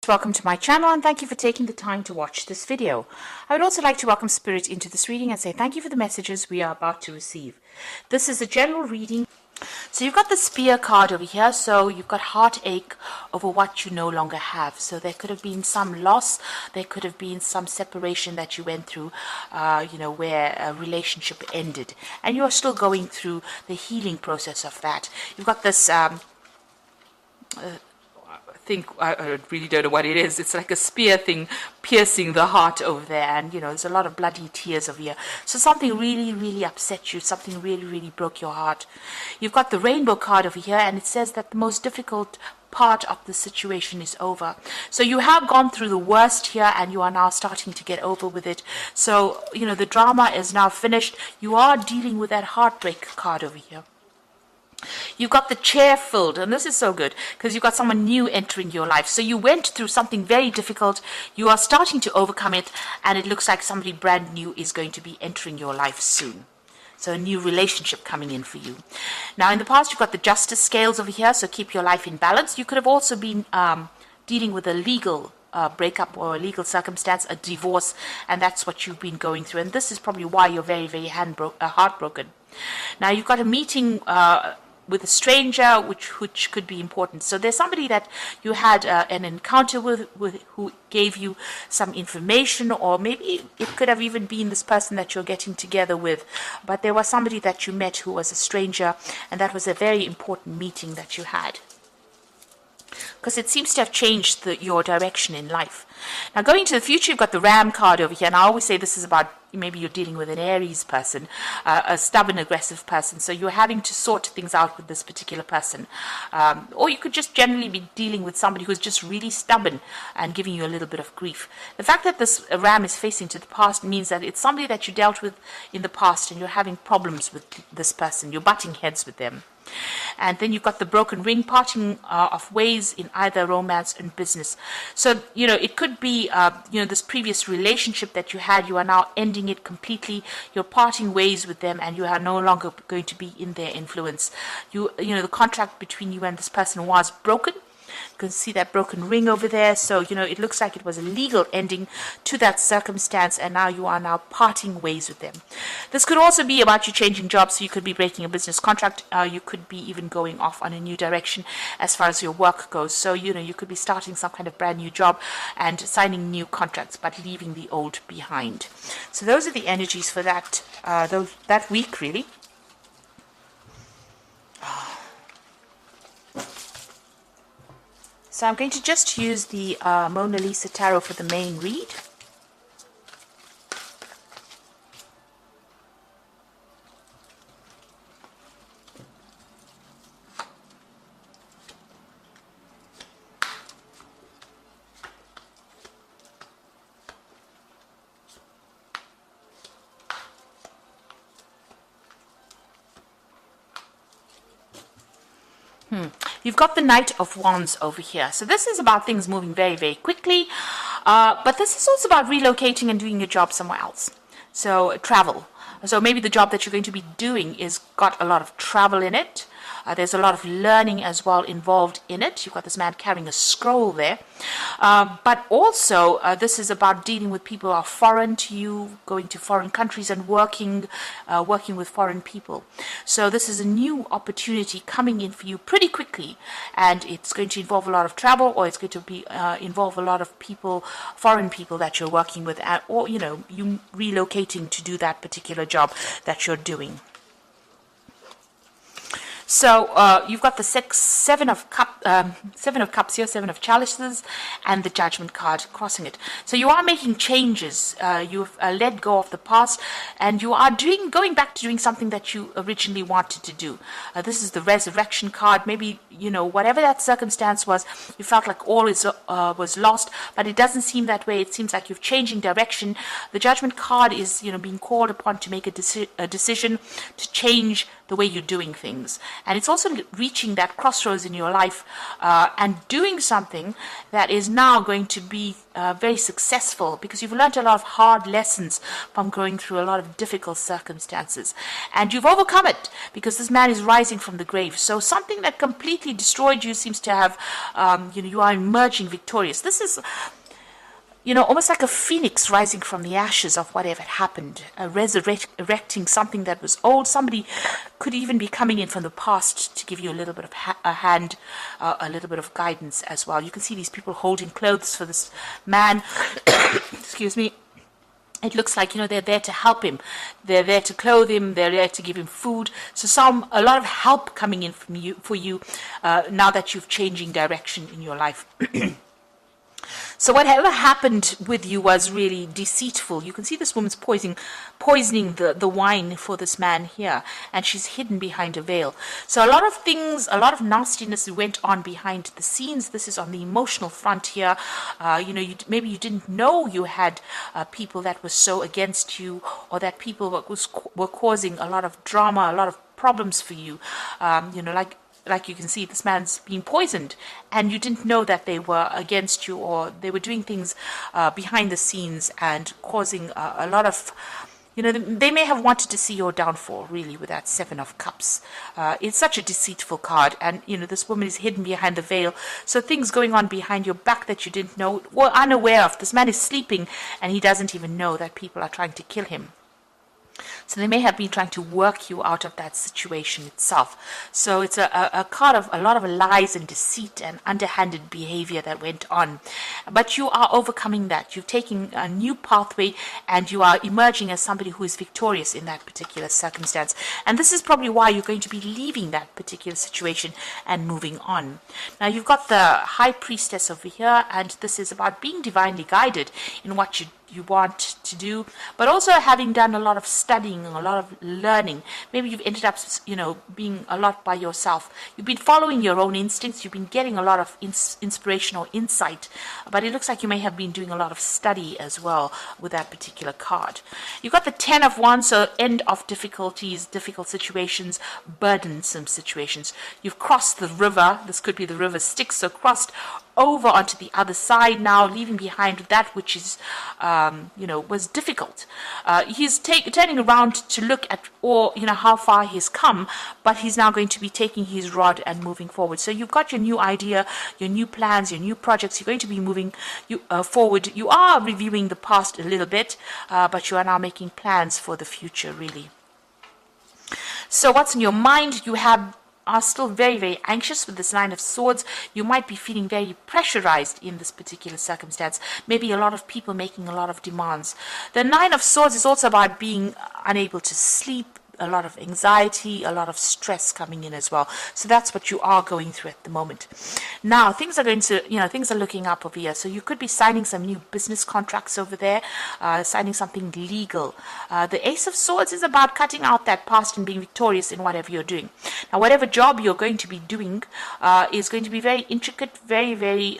Welcome to my channel and thank you for taking the time to watch this video. I would also like to welcome Spirit into this reading and say thank you for the messages we are about to receive. This is a general reading. So you've got the Spear card over here, so you've got heartache over what you no longer have. So there could have been some loss, there could have been some separation that you went through, where a relationship ended. And you're still going through the healing process of that. You've got this I really don't know what it is. It's like a spear thing piercing the heart over there, and there's a lot of bloody tears over here. So something really upset you, something really broke your heart. You've got the Rainbow card over here, and it says that the most difficult part of the situation is over. So you have gone through the worst here and you are now starting to get over with it. So the drama is now finished. You are dealing with that heartbreak card over here. You've got the Chair filled, and this is so good because you've got someone new entering your life. So you went through something very difficult, you are starting to overcome it, and it looks like somebody brand new is going to be entering your life soon. So a new relationship coming in for you. Now in the past you've got the Justice scales over here, so keep your life in balance. You could have also been dealing with a legal breakup or a legal circumstance, a divorce, and that's what you've been going through. And this is probably why you're very heartbroken. Now you've got a meeting with a stranger, which could be important. So there's somebody that you had an encounter with who gave you some information, or maybe it could have even been this person that you're getting together with. But there was somebody that you met who was a stranger, and that was a very important meeting that you had, because it seems to have changed your direction in life. Now going to the future, you've got the Ram card over here, and I always say this is about maybe you're dealing with an Aries person, a stubborn, aggressive person, so you're having to sort things out with this particular person. Or you could just generally be dealing with somebody who's just really stubborn and giving you a little bit of grief. The fact that this Ram is facing to the past means that it's somebody that you dealt with in the past and you're having problems with this person, you're butting heads with them. And then you've got the Broken Ring, parting of ways in either romance and business. So, it could be, this previous relationship that you had, you are now ending it completely. You're parting ways with them and you are no longer going to be in their influence. The contract between you and this person was broken. You can see that broken ring over there. So, it looks like it was a legal ending to that circumstance, and now you are parting ways with them. This could also be about you changing jobs, so you could be breaking a business contract. You could be even going off on a new direction as far as your work goes. So, you could be starting some kind of brand new job and signing new contracts, but leaving the old behind. So those are the energies for that week, really. So I'm going to just use the Mona Lisa Tarot for the main read. You've got the Knight of Wands over here. So this is about things moving very quickly. But this is also about relocating and doing your job somewhere else. So travel. So maybe the job that you're going to be doing is got a lot of travel in it. There's a lot of learning as well involved in it. You've got this man carrying a scroll there. But also, this is about dealing with people who are foreign to you, going to foreign countries and working with foreign people. So this is a new opportunity coming in for you pretty quickly. And it's going to involve a lot of travel, or it's going to be involve a lot of people, foreign people that you're working with, or, you relocating to do that particular job that you're doing. So you've got the Seven of Cups here, Seven of Chalices, and the Judgment card crossing it. So you are making changes. You've let go of the past, and you are going back to doing something that you originally wanted to do. This is the Resurrection card. Maybe whatever that circumstance was, you felt like all was lost, but it doesn't seem that way. It seems like you're changing direction. The Judgment card is being called upon to make a decision to change the way you're doing things. And it's also reaching that crossroads in your life and doing something that is now going to be very successful, because you've learned a lot of hard lessons from going through a lot of difficult circumstances. And you've overcome it, because this man is rising from the grave. So something that completely destroyed you seems to have, you are emerging victorious. This is, almost like a phoenix rising from the ashes of whatever had happened, resurrecting something that was old. Somebody could even be coming in from the past to give you a little bit of a hand, a little bit of guidance as well. You can see these people holding clothes for this man. Excuse me. It looks like, they're there to help him. They're there to clothe him. They're there to give him food. So a lot of help coming in for you now that you've changing direction in your life. So whatever happened with you was really deceitful. You can see this woman's poisoning the wine for this man here, and she's hidden behind a veil. So a lot of things, a lot of nastiness went on behind the scenes. This is on the emotional front here. Maybe you didn't know you had people that were so against you, or that people were causing a lot of drama, a lot of problems for you. Like you can see, this man's being poisoned, and you didn't know that they were against you, or they were doing things behind the scenes and causing a lot of, they may have wanted to see your downfall, really, with that Seven of Cups. It's such a deceitful card, and, this woman is hidden behind the veil. So things going on behind your back that you didn't know, or unaware of. This man is sleeping, and he doesn't even know that people are trying to kill him. So they may have been trying to work you out of that situation itself. So it's a card of a lot of lies and deceit and underhanded behavior that went on. But you are overcoming that. You're taking a new pathway, and you are emerging as somebody who is victorious in that particular circumstance. And this is probably why you're going to be leaving that particular situation and moving on. Now, you've got the High Priestess over here, and this is about being divinely guided in what you want to do, but also having done a lot of studying, a lot of learning. Maybe you've ended up, being a lot by yourself. You've been following your own instincts. You've been getting a lot of inspiration or insight, but it looks like you may have been doing a lot of study as well with that particular card. You've got the Ten of Wands, so end of difficulties, difficult situations, burdensome situations. You've crossed the river. This could be the river Styx, so crossed over onto the other side now, leaving behind that which is, was difficult. He's turning around to look at how far he's come, but he's now going to be taking his rod and moving forward. So you've got your new idea, your new plans, your new projects. You're going to be moving forward. You are reviewing the past a little bit, but you are now making plans for the future, really. So what's in your mind? You are still very, very anxious with this Nine of Swords. You might be feeling very pressurized in this particular circumstance. Maybe a lot of people making a lot of demands. The Nine of Swords is also about being unable to sleep, a lot of anxiety, a lot of stress coming in as well. So that's what you are going through at the moment. Now, things are looking up over here. So you could be signing some new business contracts over there, signing something legal. The Ace of Swords is about cutting out that past and being victorious in whatever you're doing. Now, whatever job you're going to be doing is going to be very intricate, very, very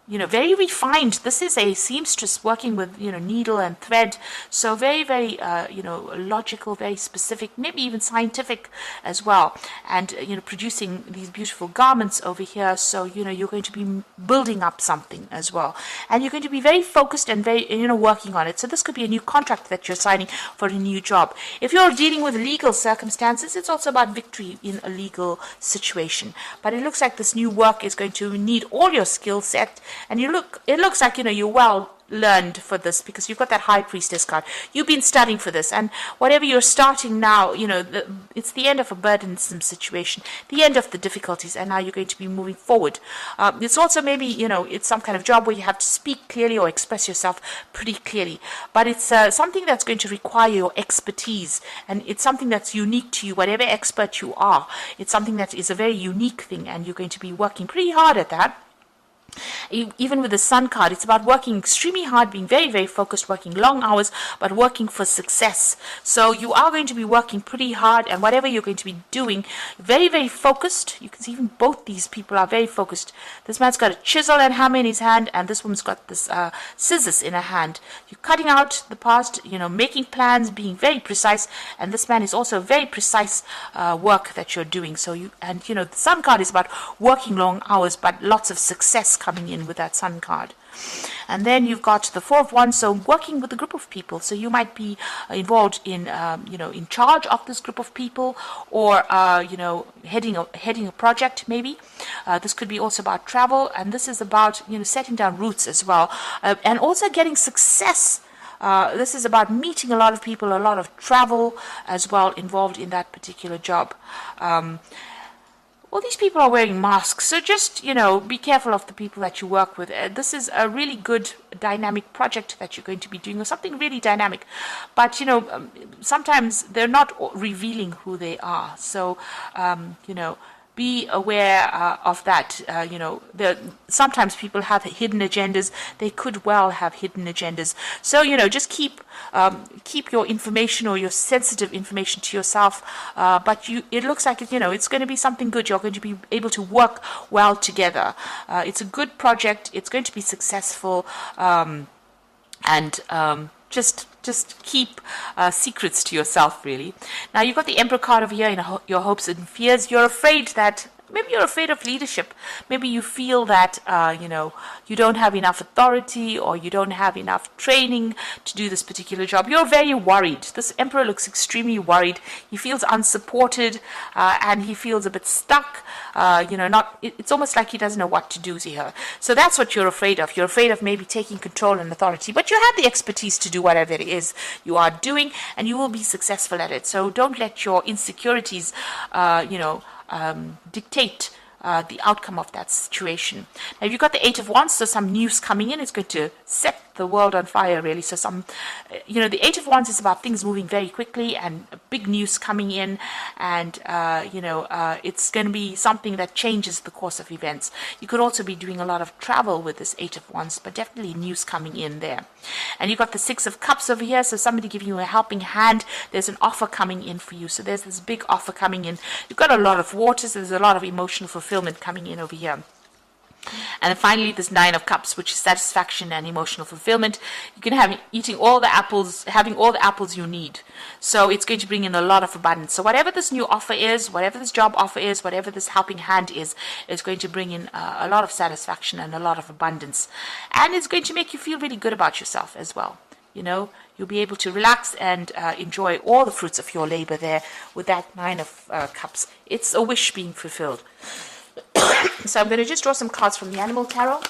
very refined. This is a seamstress working with, needle and thread. So very, very, logical, very specific, maybe even scientific as well. And, producing these beautiful garments over here. So, you're going to be building up something as well. And you're going to be very focused and very, working on it. So this could be a new contract that you're signing for a new job. If you're dealing with legal circumstances, it's also about victory in a legal situation. But it looks like this new work is going to need all your skill set. And it looks like, you're well learned for this, because you've got that High Priestess card. You've been studying for this, and whatever you're starting now, it's the end of a burdensome situation, the end of the difficulties, and now you're going to be moving forward. It's also maybe, it's some kind of job where you have to speak clearly or express yourself pretty clearly, but it's something that's going to require your expertise, and it's something that's unique to you, whatever expert you are. It's something that is a very unique thing, and you're going to be working pretty hard at that. Even with the Sun card, it's about working extremely hard, being very, very focused, working long hours, but working for success. So you are going to be working pretty hard, and whatever you're going to be doing, very, very focused. You can see even both these people are very focused. This man's got a chisel and hammer in his hand, and this woman's got this scissors in her hand. You're cutting out the past, making plans, being very precise, and this man is also very precise work that you're doing. So the Sun card is about working long hours, but lots of success coming in with that Sun card. And then you've got the Four of Wands, so working with a group of people. So you might be involved in, in charge of this group of people, or heading a project maybe. This could be also about travel, and this is about setting down roots as well, and also getting success. This is about meeting a lot of people, a lot of travel as well involved in that particular job. All these people are wearing masks, so just, be careful of the people that you work with. This is a really good dynamic project that you're going to be doing, or something really dynamic. But, sometimes they're not revealing who they are. So, be aware of that. Sometimes people have hidden agendas. They could well have hidden agendas. So, just keep your information or your sensitive information to yourself. But it looks like it's going to be something good. You're going to be able to work well together. It's a good project. It's going to be successful. Just keep secrets to yourself, really. Now, you've got the Emperor card over here in your hopes and fears. You're afraid that maybe you're afraid of leadership. Maybe you feel that, you don't have enough authority, or you don't have enough training to do this particular job. You're very worried. This Emperor looks extremely worried. He feels unsupported, and he feels a bit stuck. It's almost like he doesn't know what to do here. So that's what you're afraid of. You're afraid of maybe taking control and authority, but you have the expertise to do whatever it is you are doing, and you will be successful at it. So don't let your insecurities, dictate the outcome of that situation. Now, you've got the Eight of Wands, so some news coming in. It's going to set the world on fire, really. So the Eight of Wands is about things moving very quickly and big news coming in, and it's going to be something that changes the course of events. You could also be doing a lot of travel with this Eight of Wands, but definitely news coming in there. And you've got the Six of Cups over here, so somebody giving you a helping hand. There's an offer coming in for you, so there's this big offer coming in. You've got a lot of water, so there's a lot of emotional fulfillment coming in over here. And then finally, this Nine of Cups, which is satisfaction and emotional fulfillment. You can have having all the apples you need. So it's going to bring in a lot of abundance. So whatever this new offer is, whatever this job offer is, whatever this helping hand is going to bring in a lot of satisfaction and a lot of abundance. And it's going to make you feel really good about yourself as well. You'll be able to relax and enjoy all the fruits of your labor there with that Nine of Cups. It's a wish being fulfilled. So I'm going to just draw some cards from the Animal Tarot.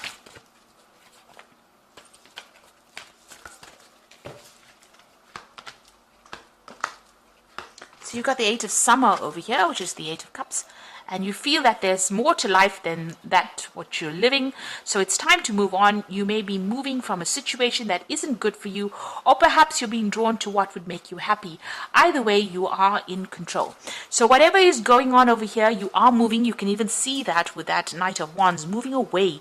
So you've got the Eight of Summer over here, which is the Eight of Cups. And you feel that there's more to life than that what you're living. So it's time to move on. You may be moving from a situation that isn't good for you, or perhaps you're being drawn to what would make you happy. Either way, you are in control. So whatever is going on over here, you are moving. You can even see that with that Knight of Wands, moving away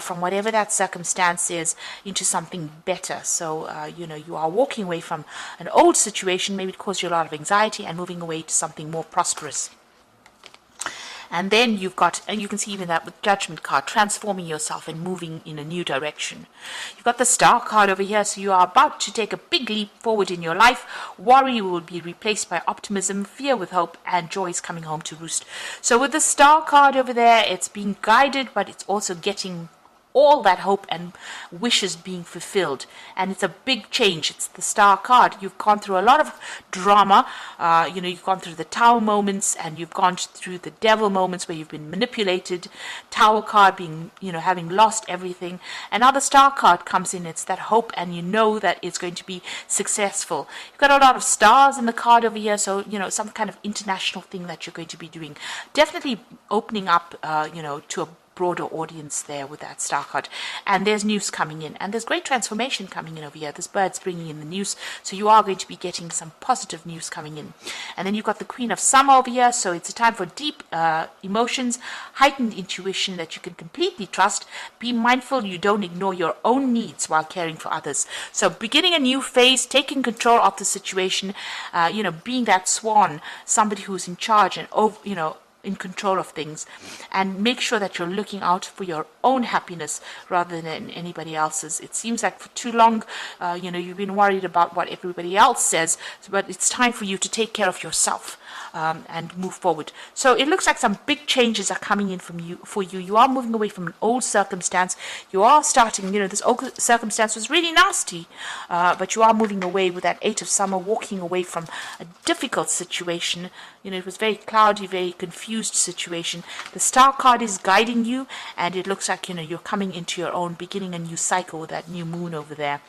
from whatever that circumstance is into something better. So, you are walking away from an old situation, maybe it caused you a lot of anxiety, and moving away to something more prosperous. And then you've got, and you can see even that with Judgment card, transforming yourself and moving in a new direction. You've got the Star card over here, so you are about to take a big leap forward in your life. Worry will be replaced by optimism, fear with hope, and joy is coming home to roost. So with the Star card over there, it's being guided, but it's also getting all that hope and wishes being fulfilled, and it's a big change. It's the Star card. You've gone through a lot of drama. You've gone through the Tower moments, and you've gone through the Devil moments where you've been manipulated. Tower card being, having lost everything, and now the Star card comes in. It's that hope, and you know that it's going to be successful. You've got a lot of stars in the card over here, so some kind of international thing that you're going to be doing. Definitely opening up, to a broader audience there with that star card. And there's news coming in, and there's great transformation coming in over here. This bird's bringing in the news, so you are going to be getting some positive news coming in. And then you've got the Queen of Summer over here, so it's a time for deep emotions, heightened intuition that you can completely trust. Be mindful you don't ignore your own needs while caring for others. So beginning a new phase, taking control of the situation, being that swan, somebody who's in charge and in control of things, and make sure that you're looking out for your own happiness rather than anybody else's. It seems like for too long, you've been worried about what everybody else says, but it's time for you to take care of yourself and move forward. So it looks like some big changes are coming in for you. You are moving away from an old circumstance. You are starting, this old circumstance was really nasty, but you are moving away with that Eight of Summer, walking away from a difficult situation. It was very cloudy, very confused situation. The Star card is guiding you, and it looks like, you're coming into your own, beginning a new cycle with that new moon over there.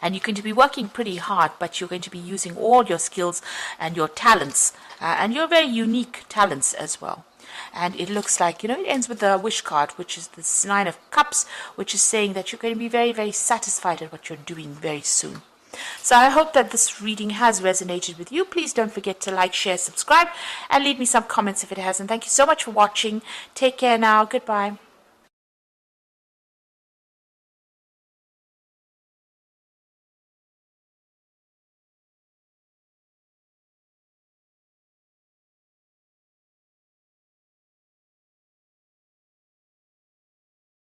And you're going to be working pretty hard, but you're going to be using all your skills and your talents, and your very unique talents as well. And it looks like, it ends with the Wish card, which is this Nine of Cups, which is saying that you're going to be very, very satisfied at what you're doing very soon. So I hope that this reading has resonated with you. Please don't forget to like, share, subscribe, and leave me some comments if it has. And thank you so much for watching. Take care now. Goodbye.